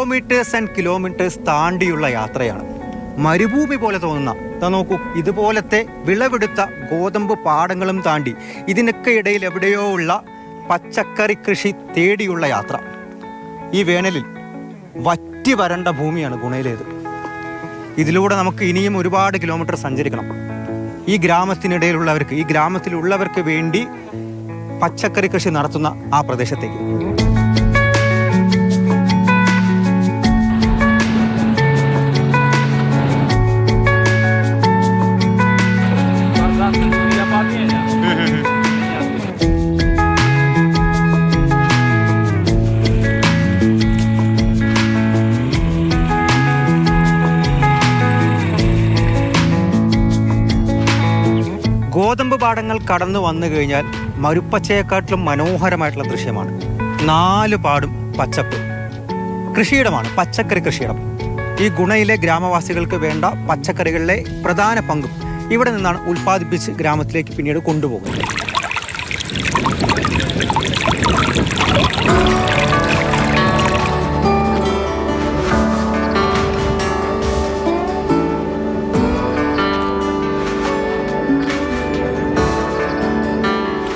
Kilometres and kilometres താണ്ടിയുള്ള യാത്രയാണ്. മരുഭൂമി പോലെ തോന്നുന്ന നോക്കൂ, ഇതുപോലത്തെ വിളവെടുത്ത ഗോതമ്പ് പാടങ്ങളും താണ്ടി ഇതിനൊക്കെ ഇടയിൽ എവിടെയോ ഉള്ള പച്ചക്കറി കൃഷി തേടിയുള്ള യാത്ര. ഈ വേനലിൽ വറ്റി വരണ്ട ഭൂമിയാണ് ഗുണയിലേത്. ഇതിലൂടെ നമുക്ക് ഇനിയും ഒരുപാട് കിലോമീറ്റർ സഞ്ചരിക്കണം. ഈ ഗ്രാമത്തിനിടയിലുള്ളവർക്ക്, ഈ ഗ്രാമത്തിലുള്ളവർക്ക് വേണ്ടി പച്ചക്കറി കൃഷി നടത്തുന്ന ആ പ്രദേശത്തേക്ക്. ഗോതമ്പ് പാടങ്ങൾ കടന്നു വന്നു കഴിഞ്ഞാൽ മരുപ്പച്ചയെക്കാട്ടിലും മനോഹരമായിട്ടുള്ള ദൃശ്യമാണ്. 4 പാടും പച്ചപ്പ്. കൃഷിയിടമാണ്, പച്ചക്കറി കൃഷിയിടം. ഈ ഗുണയിലെ ഗ്രാമവാസികൾക്ക് വേണ്ട പച്ചക്കറികളിലെ പ്രധാന പങ്കും ഇവിടെ നിന്നാണ് ഉൽപ്പാദിപ്പിച്ച് ഗ്രാമത്തിലേക്ക് പിന്നീട് കൊണ്ടുപോകുന്നത്.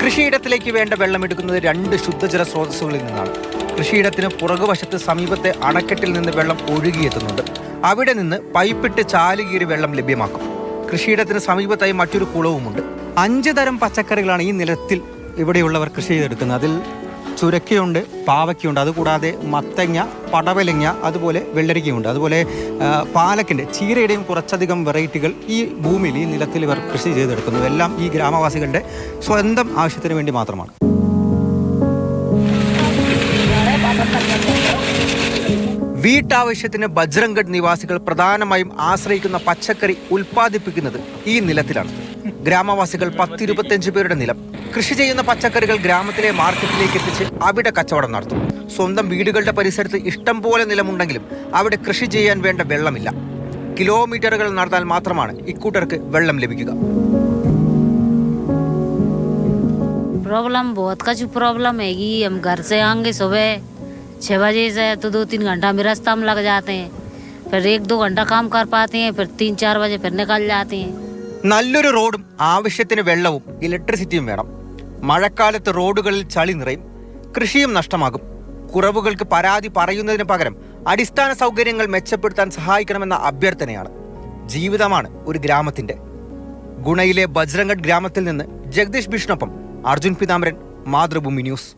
കൃഷിയിടത്തിലേക്ക് വേണ്ട വെള്ളം എടുക്കുന്നത് 2 ശുദ്ധജല സ്രോതസ്സുകളിൽ നിന്നാണ്. കൃഷിയിടത്തിന് പുറകുവശത്ത് സമീപത്തെ അണക്കെട്ടിൽ നിന്ന് വെള്ളം ഒഴുകിയെത്തുന്നുണ്ട്. അവിടെ നിന്ന് പൈപ്പിട്ട് ചാലുകീറി വെള്ളം ലഭ്യമാക്കും. കൃഷിയിടത്തിന് സമീപത്തായി മറ്റൊരു കുളവുമുണ്ട്. 5 തരം പച്ചക്കറികളാണ് ഈ നിലത്തിൽ ഇവിടെയുള്ളവർ കൃഷി ചെയ്തെടുക്കുന്നത്. അതിൽ ചുരക്കയുണ്ട്, പാവയ്ക്കുണ്ട്, അതുകൂടാതെ മത്തങ്ങ, പടവലങ്ങ, അതുപോലെ വെള്ളരിക്കയുണ്ട്, അതുപോലെ പാലക്കിൻ്റെ, ചീരയുടെയും കുറച്ചധികം വെറൈറ്റികൾ ഈ ഭൂമിയിൽ, ഈ നിലത്തിൽ ഇവർ കൃഷി ചെയ്തെടുക്കുന്നു. എല്ലാം ഈ ഗ്രാമവാസികളുടെ സ്വന്തം ആവശ്യത്തിന് വേണ്ടി മാത്രമാണ്. വീട്ടാവശ്യത്തിന് ബജ്രംഗഡ് നിവാസികൾ പ്രധാനമായും ആശ്രയിക്കുന്ന പച്ചക്കറി ഉൽപ്പാദിപ്പിക്കുന്നത് ഈ നിലത്തിലാണ്. ഗ്രാമവാസികൾ 10-25 പേരുടെ നിലം. കൃഷി ചെയ്യുന്ന പച്ചക്കറികൾ ഗ്രാമത്തിലെ മാർക്കറ്റിലേക്ക് എത്തിച്ച് അവിടെ കച്ചവടം നടത്തും. സ്വന്തം വീടുകളുടെ പരിസരത്ത് ഇഷ്ടം പോലെ നിലമുണ്ടെങ്കിലും അവിടെ കൃഷി ചെയ്യാൻ വേണ്ട വെള്ളമില്ല. കിലോമീറ്ററുകൾ നടന്നാൽ മാത്രമാണ് ഇക്കൂട്ടർക്ക് വെള്ളം ലഭിക്കുക. प्रॉब्लम बहुत का प्रॉब्लम हैगी. हम घर से आएंगे सुबह 6 बजे से तो 2-3 घंटा में रास्ता में लग जाते हैं. फिर 1-2 घंटा काम कर पाते हैं, फिर 3-4 बजे फिर निकल जाते हैं. നല്ലൊരു റോഡും ആവശ്യത്തിന് വെള്ളവും ഇലക്ട്രിസിറ്റിയും വേണം. മഴക്കാലത്ത് റോഡുകളിൽ ചളി നിറയും, കൃഷിയും നഷ്ടമാകും. കുറവുകൾക്ക് പരാതി പറയുന്നതിന് പകരം അടിസ്ഥാന സൗകര്യങ്ങൾ മെച്ചപ്പെടുത്താൻ സഹായിക്കണമെന്ന അഭ്യർത്ഥനയാണ്. ജീവിതമാണ് ഒരു ഗ്രാമത്തിന്റെ. ഗുണയിലെ ബജ്രംഗഡ് ഗ്രാമത്തിൽ നിന്ന് ജഗദീഷ് ബിഷ്ണൊപ്പം അർജുൻ പീതാംബരൻ, മാതൃഭൂമി ന്യൂസ്.